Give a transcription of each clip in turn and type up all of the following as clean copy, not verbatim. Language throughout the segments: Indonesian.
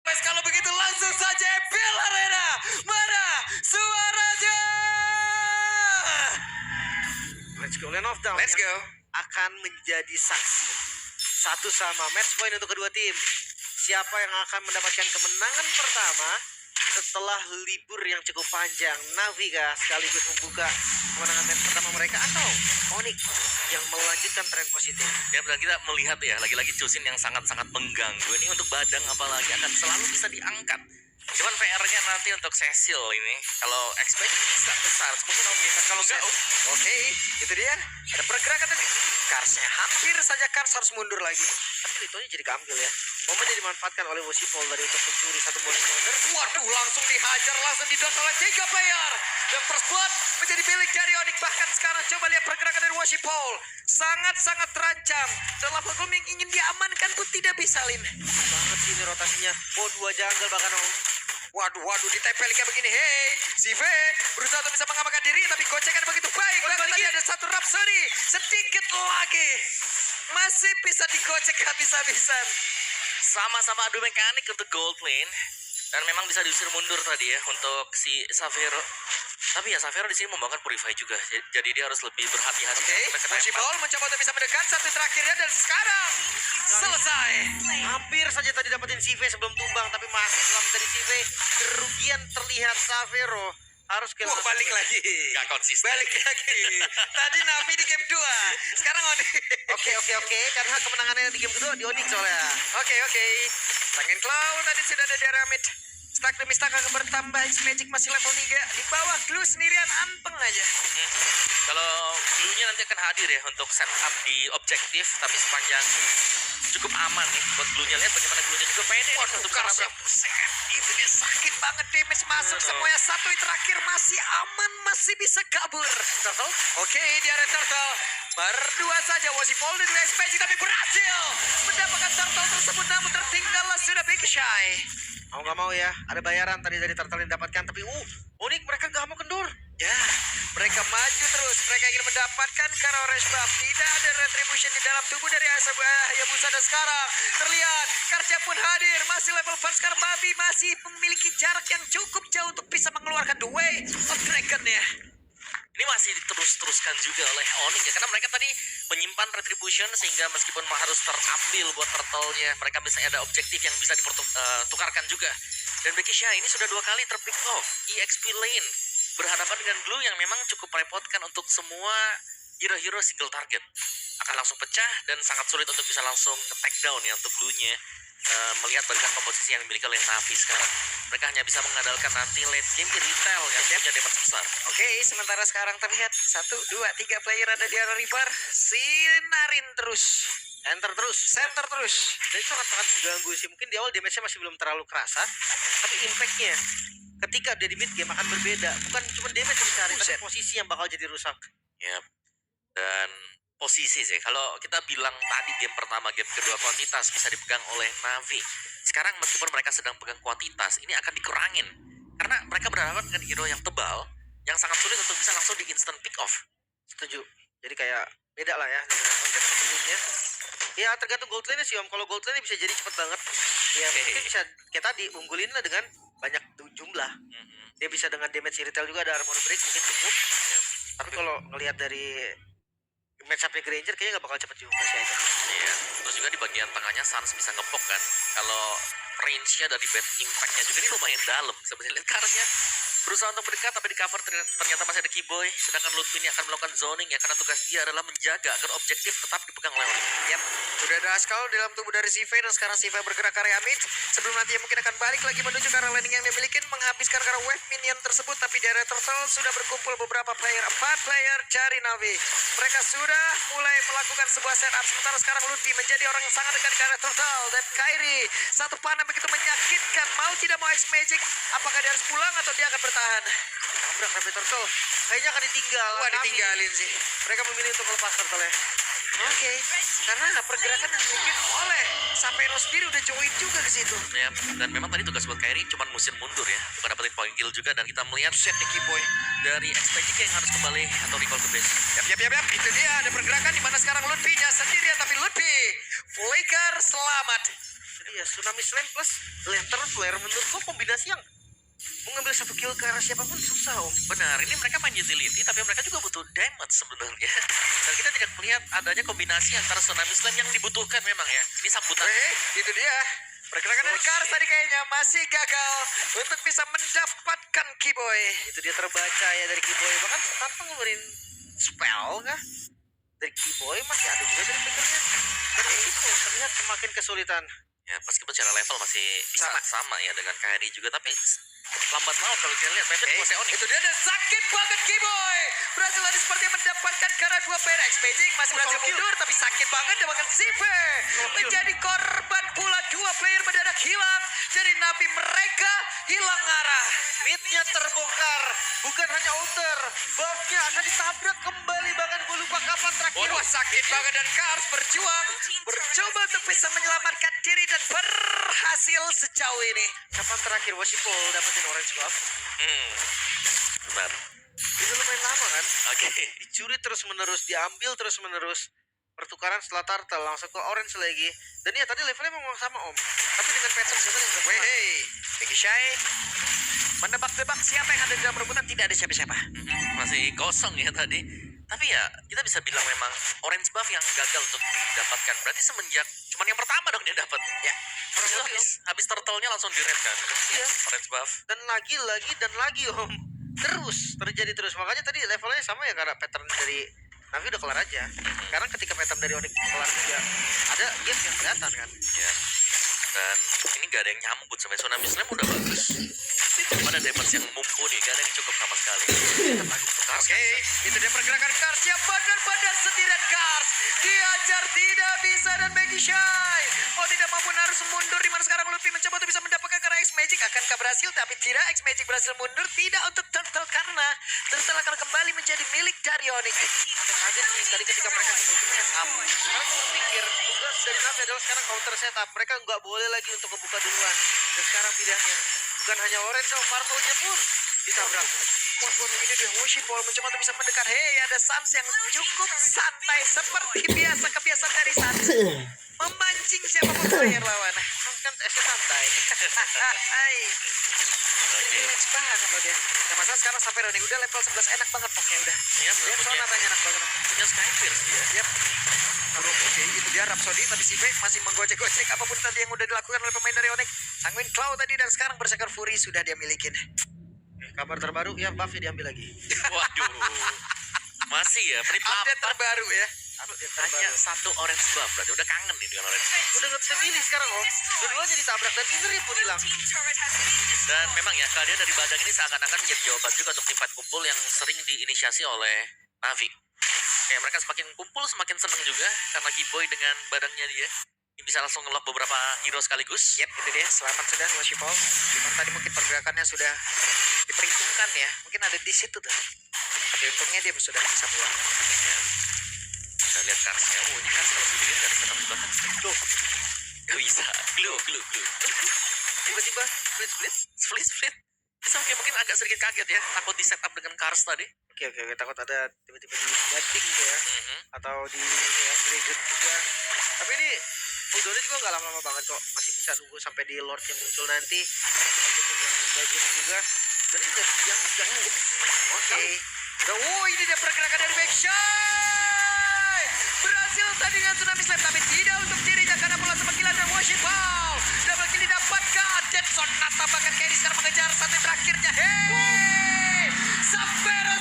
Guys, kalau begitu langsung saja Epil Arena. Mana suaranya? Let's go, Land of Down. Let's go. Akan menjadi saksi satu sama match point untuk kedua tim. Siapa yang akan mendapatkan kemenangan pertama setelah libur yang cukup panjang? Navika sekaligus membuka kemenangan match pertama mereka, atau Onyx yang melanjutkan tren positif? Ya, dan kita melihat ya, lagi-lagi Chusin yang sangat-sangat mengganggu. Ini untuk Badang apalagi akan selalu bisa diangkat. Cuman PR-nya nanti untuk Cecil ini, kalau expect bisa besar, mungkin bisa kalau enggak. Oke, itu dia. Ada pergerakan tapi Karsnya hampir saja Kars harus mundur lagi. Tapi Litonya jadi keambil ya. Momennya dimanfaatkan oleh Wosipol dari untuk mencuri satu bonus counter. Waduh, langsung dihajar, langsung didot oleh 3 player. The first blood menjadi milik dari Onyx. Bahkan sekarang coba lihat pergerakan dari Wosipol. Sangat-sangat terancam. Dalam hukum yang ingin diamankan pun tidak bisa, Lin. Banget sih ini rotasinya. Dua jungle bahkan. Waduh, ditempel kayak begini. Hey, si V berusaha untuk bisa mengamankan diri, tapi gocekan begitu baik. Dan tadi ada satu Rhapsody. Sedikit lagi. Masih bisa digocek habis-habisan. Sama-sama adu mekanik untuk gold lane. Dan memang bisa diusir mundur tadi ya untuk si Savero. Tapi ya Savero di sini membawakan Purify juga. Jadi dia harus lebih berhati-hati. Oke, Wosipol mencoba untuk bisa mendekat satu terakhirnya dan sekarang selesai. Hampir saja tadi dapetin CV sebelum tumbang, tapi masih selamat dari CV. Kerugian terlihat Savero harus ke Balik lagi. Gak konsisten. Balik lagi. Tadi Navi di game 2. Sekarang Onyx. Oke, karena kemenangannya di game kedua di Onyx soalnya. Oke. Tangan Cloud tadi sudah ada di Aramid. Stack demi stack akan bertambah. Magic masih level 3. Di bawah Glue sendirian anteng aja. Kalau Blue-nya nanti akan hadir ya untuk setup di objektif, tapi sepanjang cukup aman nih buat Blue-nya. Lihat bagaimana Blue-nya juga pede untuk Karena karena itu dia sakit banget, damage masuk semuanya. Satu terakhir masih aman, masih bisa kabur. Turtle. Oke, dia ada Turtle. Berdua saja Wosipol dan SPG, tapi berhasil mendapatkan Turtle tersebut, namun tertinggallah sudah Big Shy. Mau nggak mau ya, ada bayaran tadi dari Turtle yang didapatkan, tapi Onyx mereka nggak mau kendur. Ya, mereka maju terus. Mereka ingin mendapatkan karena orange buff. Tidak ada retribution di dalam tubuh dari Hayabusa. Dan sekarang terlihat Karja pun hadir. Masih level 4 sekarang. Babi masih memiliki jarak yang cukup jauh untuk bisa mengeluarkan The Way of Dragon ya. ini masih diterus-teruskan juga oleh Onyx ya, karena mereka tadi menyimpan retribution sehingga meskipun harus terambil buat turtle-nya, mereka bisa ada objektif yang bisa ditukarkan juga. Dan Becky Shah ini sudah 2 kali terpick off EXP lane, berhadapan dengan Blue yang memang cukup merepotkan untuk semua hero-hero single target. Akan langsung pecah dan sangat sulit untuk bisa langsung nge-take down ya untuk Blue-nya. Melihat barisan komposisi yang dimiliki oleh Navi sekarang, mereka hanya bisa mengandalkan nanti late game di retail yang punya damage besar. Oke, sementara sekarang terlihat 1, 2, 3 player ada di area river. Sinarin terus. Enter terus. Center terus. Dan itu sangat mengganggu sih. Mungkin di awal damage-nya masih belum terlalu kerasa, tapi impact-nya ketika dia di mid game akan berbeda. Bukan cuma damage yang dicari, tapi posisi yang bakal jadi rusak. Yap. Dan posisi sih, kalau kita bilang tadi game pertama, game kedua kuantitas bisa dipegang oleh Navi. Sekarang meskipun mereka sedang pegang kuantitas, ini akan dikurangin. Karena mereka berhadapan dengan hero yang tebal, yang sangat sulit untuk bisa langsung di instant pick off. Setuju. Jadi kayak beda lah ya dengan konsep sebelumnya. Ya tergantung gold lane sih Om. Kalau gold lane bisa jadi cepet banget. Ya mungkin bisa kayak tadi unggulin lah dengan banyak jumlah. Dia bisa dengan damage retail juga, ada armor break mungkin cukup. Tapi kalau ngelihat dari match up Granger kayaknya nggak bakal cepet juga sih aja. Iya. Terus juga di bagian tengahnya Sans bisa ngepok kan. Kalau range-nya dari bad impact-nya juga ini lumayan dalam. Sebenarnya lihat Karsnya berusaha untuk mendekat tapi di cover ternyata masih ada Keyboy. Sedangkan Lutfi ini akan melakukan zoning ya, karena tugas dia adalah menjaga agar objektif tetap dipegang oleh Onyx. Yap, sudah ada Askal dalam tubuh dari Sive dan sekarang Sive bergerak ke area mid. Sebelum nanti mungkin akan balik lagi menuju ke arah landing yang dia miliki, menghabiskan karena wave minion tersebut. Tapi di area turtle sudah berkumpul beberapa player, 4 player cari Navi. Mereka sudah mulai melakukan sebuah setup. Sementara sekarang Lutfi menjadi orang yang sangat dekat ke area turtle. Dan Kairi, satu panah begitu menyakitkan. Mau tidak mau X-Magic, apakah dia harus pulang atau dia akan bertahan? Tabrak Navi Turtle. Kayaknya akan ditinggal. Wah, Navi. ditinggalin sih. Mereka memilih untuk lepas Turtle ya. Oke, karena pergerakan yang dimiliki oleh Sapero sendiri udah join juga ke situ. Ya, dan memang tadi tugas buat Kairi cuma musim mundur ya, bukan dapetin point kill juga. Dan kita melihat Set di Keyboy. dari Expedic yang harus kembali atau recall ke base. Yap. Itu dia ada pergerakan di mana sekarang Lutfi-nya sendirian, tapi Lutfi flicker selamat. Iya, Tsunami Slam plus Lantern Flare menurut gua kombinasi yang mengambil satu kill ke arah siapapun susah om. Benar, ini mereka main utility tapi mereka juga butuh damage sebenarnya. Dan kita tidak melihat adanya kombinasi antara Tsunami Slam yang dibutuhkan memang ya. Ini sambutan. Itu dia. Pergerakan dari Cars tadi kayaknya masih gagal untuk bisa mendapatkan Kiboy. Itu dia terbaca ya dari Kiboy, bahkan tanpa ngeluarin spell kah? Dari Kiboy masih ada juga dari pikirnya. Dan itu terlihat semakin kesulitan. Ya meskipun secara level masih bisa sama ya dengan KRI juga, tapi lambat laun kalau kita lihat Pepet kuasai Onyx. Itu dia dan sakit banget Kiboy. Berhasil tadi seperti mendapatkan karena 2 player X-Magic. Masih berhasil mundur tapi sakit banget dapatkan Sive. Menjadi korban pula 2 player mendadak hilang. Jadi napi mereka hilang arah. Midnya terbongkar, bukan hanya outer, buffnya akan ditabrak kembali, bahkan gue lupa kapan terakhir. Wah sakit banget dan Cars berjuang. Bercoba untuk bisa menyelamatkan diri dan berhasil sejauh ini. Kapan terakhir Washipol dapetin orange buff? Benar. Itu lumayan lama kan? Oke. Dicuri terus menerus, diambil terus menerus. Pertukaran setelah turtle langsung ke orange lagi. Dan ya tadi levelnya memang sama om, tapi dengan pattern siapa yang Weh, hey, Becky Shy menebak-nebak siapa yang ada di dalam rebutan, tidak ada siapa-siapa. Masih kosong ya tadi. Tapi ya kita bisa bilang memang orange buff yang gagal untuk didapatkan. Berarti semenjak cuman yang pertama dong dia dapat. Ya, habis turtle-nya langsung di red kan. Iya. Orange buff. Dan lagi om. Terus terjadi terus. Makanya tadi levelnya sama ya, karena pattern dari Navi udah kelar aja. Karena ketika pattern dari Onyx kelar juga, ada gap yang kelihatan kan. Ya. Dan ini gak ada yang nyambut sampai Tsunami Slam udah bagus. Cuma ada damage yang mumpuni, gak ada yang cukup sama sekali. Oke, itu dia pergerakan Cars yang badan-badan sendirian Cars. Diajar tidak bisa dan Becky Shy. Oh tidak mampu harus mundur, dimana sekarang Luffy mencoba untuk bisa mendapatkan karena X-Magic. Akankah berhasil? Tapi tidak, X-Magic berhasil mundur. Tidak untuk Turtle karena Turtle akan kembali menjadi milik dari Onyx. Kaget sih tadi ketika mereka sebelumnya setup. Sekarang gue pikir tugas dari Navi adalah sekarang counter setup. Mereka nggak boleh lagi untuk membuka duluan. Dan sekarang pilihannya bukan hanya orange sama purple-nya pun ditabrak. Wah, ini dia Washipol mencoba untuk bisa mendekat. Hei, ada Sans yang cukup santai seperti biasa kebiasaan dari Sans. Memancing siapapun player lawan. Kan esnya santai. Hai. Relax banget loh dia. Nah masalah sekarang sampai Roni udah level 11 enak banget pokoknya udah. Iya, Dia sonatanya enak banget. punya Skyfierce dia. Yap. Oke, itu dia Rhapsody tapi si Faye masih menggocek-gocek apapun tadi yang udah dilakukan oleh pemain dari Onyx. Sanguine Claw tadi dan sekarang Berserker Fury sudah dia milikin. Kabar terbaru ya, buffnya diambil lagi. Waduh. Masih ya, menit Update 8. terbaru ya. Hanya satu orange buff, berarti udah kangen nih dengan orange buff. Udah nggak bisa pilih sekarang om. Dua-duanya ditabrak dan innernya pun hilang. Dan memang ya, kehadiran dari Badang ini seakan-akan menjadi jawaban juga untuk tim fight kumpul yang sering diinisiasi oleh Navi. Kayak mereka semakin kumpul, semakin seneng juga karena Kiboy dengan badangnya dia. Ini bisa langsung nge-lock beberapa hero sekaligus. Yap, itu dia. Selamat sudah Washipol. Cuma tadi mungkin pergerakannya sudah diperhitungkan ya. Mungkin ada di situ tuh. Tapi untungnya dia sudah bisa pulang. Kita lihat Karsnya. Oh, ini Kars kalau sendiri nggak bisa tembus banget. Tuh. Gak bisa. Glue. Tiba-tiba split. Split. Bisa mungkin agak sedikit kaget ya. Takut di setup dengan Kars tadi. Oke, takut ada tiba-tiba di batting ya, atau di region juga. Tapi ini Uldone juga nggak lama-lama banget kok, masih bisa nunggu sampai di Lord yang muncul nanti. Untuk yang budget juga. Dan ini udah yang cukup. Oke. Oh, ini dia pergerakan dari Backshy. Berhasil tadi dengan Tsunami Slam, tapi tidak untuk dirinya karena bola sepekilan dan Washipol. Double kill didapatkan. Dead Sonata bahkan Kenny sekarang mengejar satu terakhirnya. Hei, Sapero.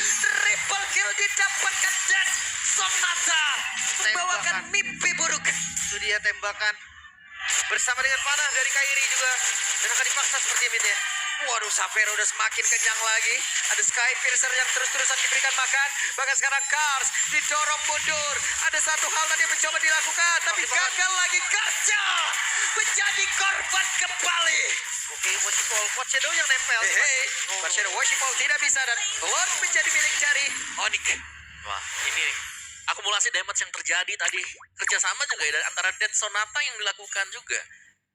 Triple kill didapatkan Dead Sonata. Membawakan mimpi buruk. Itu dia tembakan bersama dengan panah dari Kairi juga, dan akan dipaksa seperti ini ya. Waduh, Sapero udah semakin kenyang lagi. Ada Skypiercer yang terus-terusan diberikan makan. Bahkan sekarang Cars didorong mundur. Ada satu hal tadi mencoba dilakukan, tapi gagal lagi. Kaca menjadi korban kembali. Oke, Washipol, Hot Shadow yang nempel. Shadow Washipol tidak bisa dan Lord menjadi milik dari Onyx. Wah, ini akumulasi damage yang terjadi tadi. Kerjasama juga ya antara Dead Sonata yang dilakukan juga.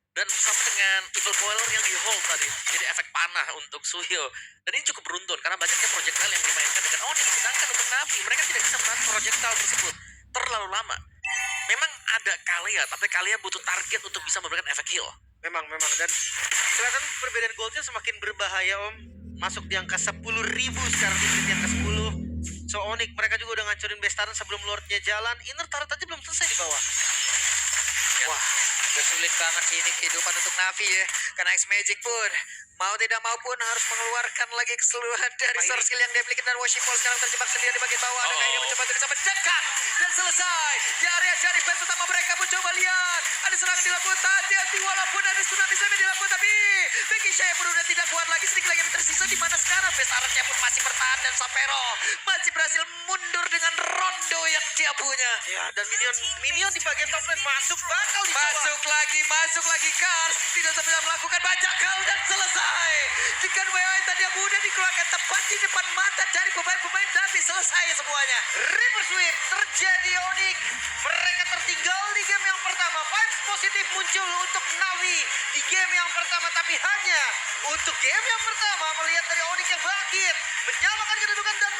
Dan bersama dengan Evil Coiler yang di hold tadi. Jadi efek panah untuk Suhyo. Dan ini cukup beruntun karena banyaknya projectile yang dimainkan dengan Onyx. Sedangkan untuk Navi, mereka tidak bisa menahan projectile tersebut terlalu lama. memang ada Kalia, tapi Kalia butuh target untuk bisa memberikan efek heal. Memang dan kelihatan perbedaan goldnya semakin berbahaya Om. Masuk di angka 10.000 sekarang di angka 10. So Onyx mereka juga udah ngancurin Bestaran sebelum Lordnya jalan. Inner turret aja belum selesai di bawah. Wah, udah sulit banget sih ini kehidupan untuk Navi ya. Karena X-Magic pun mau tidak mau pun harus mengeluarkan lagi keseluruhan dari source skill yang dia miliki. Dan Washing Ball sekarang terjebak sendiri di bagian bawah. Ada kayaknya mencoba untuk bisa mencekat. Dan selesai. Di area cari base utama mereka pun coba lihat. Ada serangan dilakukan. Hati-hati walaupun ada tsunami semi dilakukan. Tapi Becky Shea pun udah tidak kuat lagi. Sedikit lagi yang tersisa di mana sekarang Bestarannya pun masih bertahan. Dan Sapero masih berhasil mundur dengan rondo yang dia punya. Ya, dan minion di bagian top lane masuk bakal dicoba. Masuk lagi Kars. Tidak bisa melakukan bajakal dan selesai. Jika WA tadi yang mudah dikeluarkan tepat di depan mata dari pemain-pemain Navi, selesai semuanya. River Sweep terjadi Onyx. Mereka tertinggal di game yang pertama. Vibes positif muncul untuk Navi di game yang pertama, tapi hanya untuk game yang pertama. Melihat dari Onyx yang bangkit, menyamakan kedudukan dan